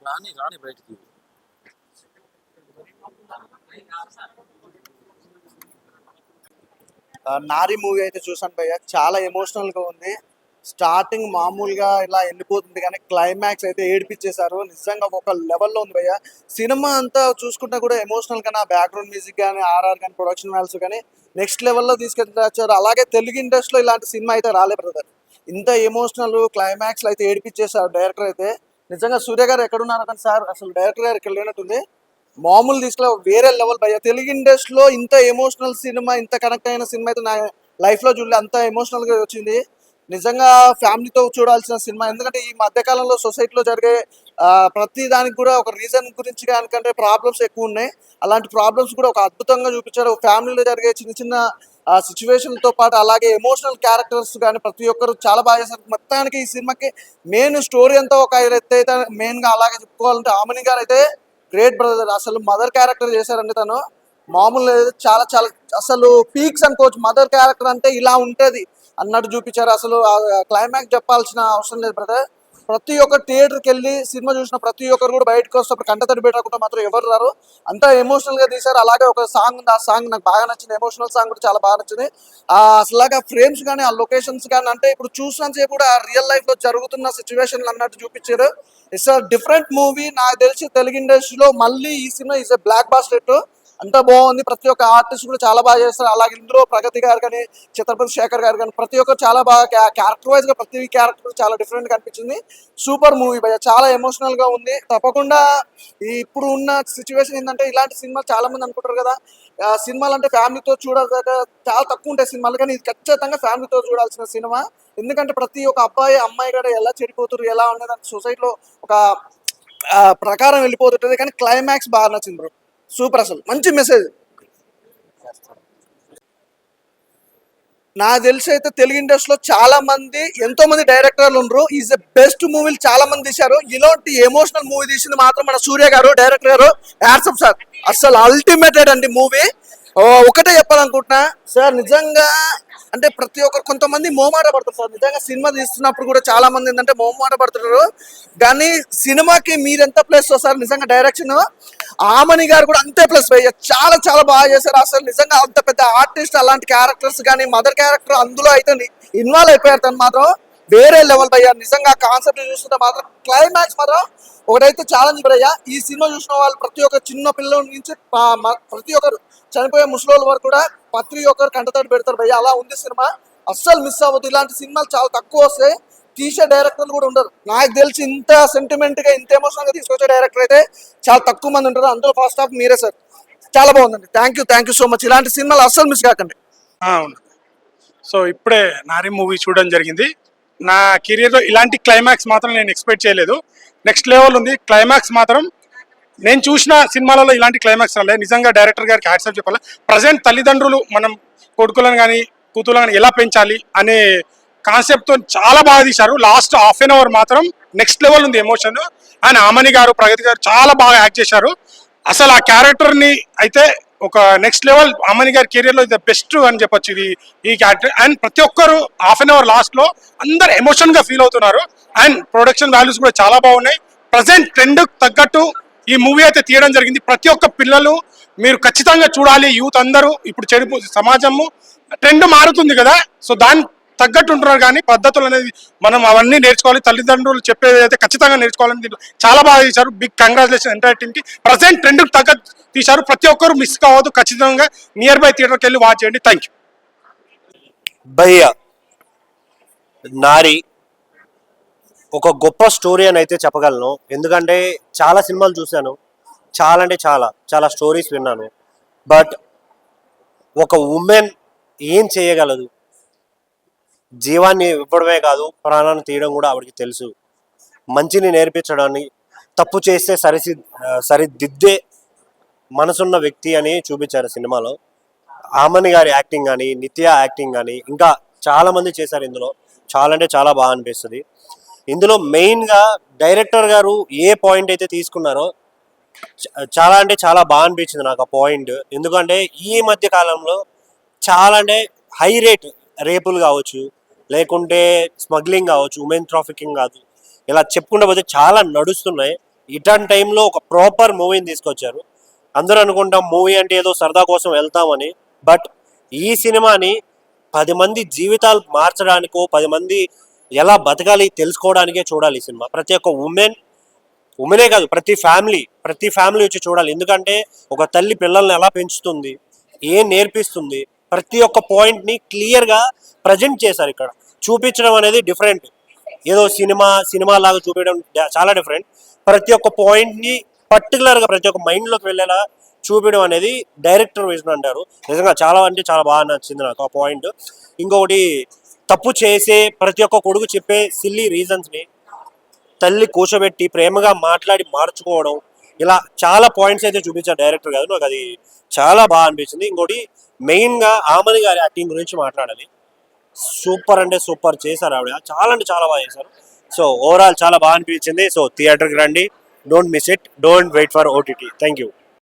రాని రాని బయటికి. నారి మూవీ అయితే చూసాను భయ్య, చాలా ఎమోషనల్ గా ఉంది. స్టార్టింగ్ మామూలుగా ఇలా వెళ్ళిపోతుంది కానీ క్లైమాక్స్ అయితే ఏడిపించేశారు. నిజంగా ఒక లెవెల్లో ఉంది భయ్య. సినిమా అంతా చూసుకుంటా కూడా ఎమోషనల్ గా బ్యాక్గ్రౌండ్ మ్యూజిక్ కానీ, ఆర్ఆర్ కానీ, ప్రొడక్షన్ వాల్యూస్ కానీ నెక్స్ట్ లెవెల్లో తీసుకెళ్ళారు. అలాగే తెలుగు ఇండస్ట్రీలో ఇలాంటి సినిమా అయితే రాలే బ్రదర్. ఇంత ఎమోషనల్ క్లైమాక్స్ అయితే ఏడిపించేశారు డైరెక్టర్ అయితే. నిజంగా సూర్య గారు ఎక్కడున్నారు కానీ సార్, అసలు డైరెక్టర్ గారు ఇక్కడ లేనట్టుంది. మామూలు తీసుకులో వేరే లెవెల్ భయ్య. తెలుగు ఇండస్ట్రీలో ఇంత ఎమోషనల్ సినిమా, ఇంత కనెక్ట్ అయిన సినిమా అయితే నా లైఫ్లో చూడలే. అంత ఎమోషనల్గా వచ్చింది. నిజంగా ఫ్యామిలీతో చూడాల్సిన సినిమా. ఎందుకంటే ఈ మధ్యకాలంలో సొసైటీలో జరిగే ప్రతి దానికి కూడా ఒక రీజన్ గురించి కానికంటే ప్రాబ్లమ్స్ ఎక్కువ ఉన్నాయి. అలాంటి ప్రాబ్లమ్స్ కూడా ఒక అద్భుతంగా చూపించారు. ఫ్యామిలీలో జరిగే చిన్న చిన్న సిచ్యువేషన్తో పాటు అలాగే ఎమోషనల్ క్యారెక్టర్స్ కానీ ప్రతి ఒక్కరు చాలా బాగా చేశారు. మొత్తానికి ఈ సినిమాకి మెయిన్ స్టోరీ అంతా ఒక ఎత్తైతే మెయిన్గా అలాగే చెప్పుకోవాలంటే ఆమని గారు అయితే గ్రేట్ బ్రదర్. అసలు మదర్ క్యారెక్టర్ చేశారండి తను, మామూలు లేదు. చాలా చాలా అసలు పీక్స్ అనుకోవచ్చు. మదర్ క్యారెక్టర్ అంటే ఇలా ఉంటుంది అన్నట్టు చూపించారు. అసలు క్లైమాక్స్ చెప్పాల్సిన అవసరం లేదు బ్రదర్. ప్రతి ఒక్క థియేటర్కి వెళ్ళి సినిమా చూసిన ప్రతి ఒక్కరు కూడా బయటకు వస్తే కంటతడి పెట్టకుండా మాత్రం ఎవరు రారు. అంతా ఎమోషనల్గా తీశారు. అలాగే ఒక సాంగ్ ఉంది, ఆ సాంగ్ నాకు బాగా నచ్చింది. ఎమోషనల్ సాంగ్ కూడా చాలా బాగా నచ్చింది. అసలుగా ఫ్రేమ్స్ కానీ, ఆ లొకేషన్స్ కానీ, అంటే ఇప్పుడు చూసినంతసేపు కూడా రియల్ లైఫ్లో జరుగుతున్న సిచ్యువేషన్లు అన్నట్టు చూపించారు. It's a different movie. నాకు తెలిసి తెలుగు ఇండస్ట్రీలో మళ్ళీ ఈ cinema is a blockbuster. అంతా బాగుంది. ప్రతి ఒక్క ఆర్టిస్ట్ కూడా చాలా బాగా చేస్తారు. అలాగే ఇందులో ప్రగతి గారు కానీ, ఛత్రపతి శేఖర్ గారు కానీ ప్రతి ఒక్కరు చాలా బాగా క్యారెక్టర్ వైజ్ గా ప్రతి క్యారెక్టర్ చాలా డిఫరెంట్ గా అనిపించింది. సూపర్ మూవీ భయ్య, చాలా ఎమోషనల్ గా ఉంది. తప్పకుండా ఇప్పుడు ఉన్న సిచ్యువేషన్ ఏంటంటే ఇలాంటి సినిమాలు చాలా మంది అనుకుంటారు కదా, సినిమాలు అంటే ఫ్యామిలీతో చూడాలి, చాలా తక్కువ ఉంటాయి సినిమాలు, కానీ ఇది ఖచ్చితంగా ఫ్యామిలీతో చూడాల్సిన సినిమా. ఎందుకంటే ప్రతి ఒక్క అబ్బాయి అమ్మాయి కూడా ఎలా చెడిపోతారు, ఎలా ఉండేది సొసైటీలో ఒక ప్రకారం వెళ్ళిపోతుంటది. కానీ క్లైమాక్స్ బాగా నచ్చింది బ్రో, సూపర్. అసలు మంచి మెసేజ్. నాకు తెలిసి అయితే తెలుగు ఇండస్ట్రీలో చాలా మంది, ఎంతో మంది డైరెక్టర్లు ఉన్నారు. ఈజ్ ద బెస్ట్ మూవీలు చాలా మంది తీశారు. ఇలాంటి ఎమోషనల్ మూవీ తీసింది మాత్రం మన సూర్య గారు, డైరెక్టర్ గారు. యాడ్సప్ సార్, అసలు అల్టిమేటెడ్ అండి మూవీ. ఒకటే చెప్పాలనుకుంటున్నా సార్, నిజంగా అంటే ప్రతి ఒక్కరు కొంతమంది మోమాట పడతారు సార్. నిజంగా సినిమా తీస్తున్నప్పుడు కూడా చాలా మంది ఏంటంటే మోమాట పడుతున్నారు. కానీ సినిమాకి మీరు ఎంత ప్లస్ సార్, నిజంగా డైరెక్షన్ ఆమని గారు కూడా అంతే ప్లస్. చాలా చాలా బాగా చేశారు. అసలు నిజంగా అంత పెద్ద ఆర్టిస్ట్ అలాంటి క్యారెక్టర్స్ కానీ, మదర్ క్యారెక్టర్ అందులో అయితే ఇన్వాల్వ్ అయిపోయారు. తను మాత్రం వేరే లెవెల్ భయ్యా. నిజంగా కాన్సెప్ట్ చూస్తుంటే మాత్రం క్లైమాక్స్ మాత్రం ఒకటైతే ఛాలెంజ్ భయ్యా. ఈ సినిమా చూసిన వాళ్ళు ప్రతి ఒక్క చిన్న పిల్లల నుంచి ప్రతి ఒక్కరు చనిపోయే ముసలోళ్ళ వరకు కూడా ప్రతి ఒక్కరు కంటతడి పెడతారు భయ్యా. అలా ఉంది సినిమా, అస్సలు మిస్ అవ్వద్దు. ఇలాంటి సినిమాలు చాలా తక్కువ వస్తాయి. తీసే డైరెక్టర్లు కూడా ఉండరు. నాకు తెలిసి ఇంత సెంటిమెంట్ గా, ఇంత ఎమోషనల్ గా తీసుకొచ్చే డైరెక్టర్ అయితే చాలా తక్కువ మంది ఉంటారు. అందులో ఫస్ట్ హాఫ్ మీరే సార్. చాలా బాగుందండి. Thank you so much. ఇలాంటి సినిమాలు అస్సలు మిస్ కాకండి. అవును. సో ఇప్పుడే నారి మూవీ చూడడం జరిగింది. నా కెరియర్లో ఇలాంటి క్లైమాక్స్ మాత్రం నేను ఎక్స్పెక్ట్ చేయలేదు. నెక్స్ట్ లెవెల్ ఉంది క్లైమాక్స్ మాత్రం. నేను చూసిన సినిమాలలో ఇలాంటి క్లైమాక్స్ రాలేదు. నిజంగా డైరెక్టర్ గారికి హ్యాట్స్ ఆఫ్ చెప్పాలి. ప్రజెంట్ తల్లిదండ్రులు మనం కొడుకులను కానీ కూతురులను కానీ ఎలా పెంచాలి అనే కాన్సెప్ట్తో చాలా బాగా తీశారు. లాస్ట్ హాఫ్ అన్ అవర్ మాత్రం నెక్స్ట్ లెవెల్ ఉంది ఎమోషన్. అండ్ ఆమని గారు, ప్రగతి గారు చాలా బాగా యాక్ట్ చేశారు. అసలు ఆ క్యారెక్టర్ని అయితే ఒక నెక్స్ట్ లెవెల్ ఆమని గారి కెరియర్లో ఇది బెస్ట్ అని చెప్పొచ్చు ఇది ఈ క్యారెక్టర్. అండ్ ప్రతి ఒక్కరు హాఫ్ అన్ అవర్ లాస్ట్లో అందరు ఎమోషన్గా ఫీల్ అవుతున్నారు. అండ్ ప్రొడక్షన్ వాల్యూస్ కూడా చాలా బాగున్నాయి. ప్రజెంట్ ట్రెండ్ తగ్గట్టు ఈ మూవీ అయితే తీయడం జరిగింది. ప్రతి ఒక్క పిల్లలు మీరు ఖచ్చితంగా చూడాలి. యూత్ అందరూ ఇప్పుడు చెడిపో సమాజము ట్రెండ్ మారుతుంది కదా, సో దాని తగ్గట్టు ఉంటున్నారు. కానీ పద్ధతులు అనేది మనం అవన్నీ నేర్చుకోవాలి. తల్లిదండ్రులు చెప్పేది అయితే ఖచ్చితంగా నేర్చుకోవాలని చాలా బాగా తీశారు. బిగ్ కంగ్రాచులేషన్ ఎంటైర్ టీమ్కి. ప్రజెంట్ ట్రెండ్ తగ్గట్టు తీశారు. ప్రతి ఒక్కరు మిస్ కావద్దు. ఖచ్చితంగా నియర్ బై థియేటర్కి వెళ్ళి వాచ్ చేయండి. థ్యాంక్ యూ భయ్య. నారి ఒక గొప్ప స్టోరీ అని అయితే చెప్పగలను. ఎందుకంటే చాలా సినిమాలు చూశాను, చాలా అంటే చాలా చాలా స్టోరీస్ విన్నాను. బట్ ఒక ఉమెన్ ఏం చేయగలదు, జీవాన్ని ఇవ్వడమే కాదు ప్రాణాన్ని తీయడం కూడా ఆవిడకి తెలుసు. మంచిని నేర్పించడాన్ని, తప్పు చేస్తే సరిదిద్దే మనసున్న వ్యక్తి అని చూపించారు సినిమాలో. ఆమని గారి యాక్టింగ్ కానీ, నిత్య యాక్టింగ్ కానీ, ఇంకా చాలా మంది చేశారు ఇందులో. చాలా అంటే చాలా బాగా అనిపిస్తుంది. ఇందులో మెయిన్గా డైరెక్టర్ గారు ఏ పాయింట్ అయితే తీసుకున్నారో చాలా అంటే చాలా బాగా అనిపించింది నాకు ఆ పాయింట్. ఎందుకంటే ఈ మధ్య కాలంలో చాలా అంటే హై రేట్ రేపులు కావచ్చు, లేకుంటే స్మగ్లింగ్ కావచ్చు, ఉమెన్ ట్రాఫికింగ్ కాదు, ఇలా చెప్పుకుంటూ పోతే చాలా నడుస్తున్నాయి. ఇట్లాంటి టైంలో ఒక ప్రాపర్ మూవీని తీసుకొచ్చారు. అందరూ అనుకుంటాం మూవీ అంటే ఏదో సరదా కోసం వెళ్తామని, బట్ ఈ సినిమాని 10 మంది జీవితాలు మార్చడానికో, 10 మంది ఎలా బతకాలి తెలుసుకోవడానికే చూడాలి ఈ సినిమా. ప్రతి ఒక్క ఉమెనే కాదు, ప్రతి ఫ్యామిలీ వచ్చి చూడాలి. ఎందుకంటే ఒక తల్లి పిల్లల్ని ఎలా పెంచుతుంది, ఏం నేర్పిస్తుంది, ప్రతి ఒక్క పాయింట్ని క్లియర్గా ప్రజెంట్ చేశారు. ఇక్కడ చూపించడం అనేది డిఫరెంట్. ఏదో సినిమా లాగా చూపించడం చాలా డిఫరెంట్. ప్రతి ఒక్క పాయింట్ని పర్టికులర్గా ప్రతి ఒక్క మైండ్లోకి వెళ్ళేలా చూపించడం అనేది డైరెక్టర్ విజన్ అంటారు. నిజంగా చాలా అంటే చాలా బాగా నచ్చింది నాకు ఆ పాయింట్. ఇంకొకటి, తప్పు చేసే ప్రతి ఒక్క కొడుకు చెప్పే సిల్లీ రీజన్స్ని తల్లి కూర్చోబెట్టి ప్రేమగా మాట్లాడి మార్చుకోవడం, ఇలా చాలా పాయింట్స్ అయితే చూపించారు డైరెక్టర్ గారు. నాకు అది చాలా బాగా అనిపించింది. ఇంకోటి మెయిన్గా ఆమని గారి యాక్టింగ్ గురించి మాట్లాడాలి. సూపర్ అంటే సూపర్ చేశారు ఆవిడ, చాలా అంటే చాలా బాగా చేశారు. సో ఓవరాల్ చాలా బాగా అనిపించింది. సో థియేటర్కి రండి, don't miss it, don't wait for OTT. Thank you.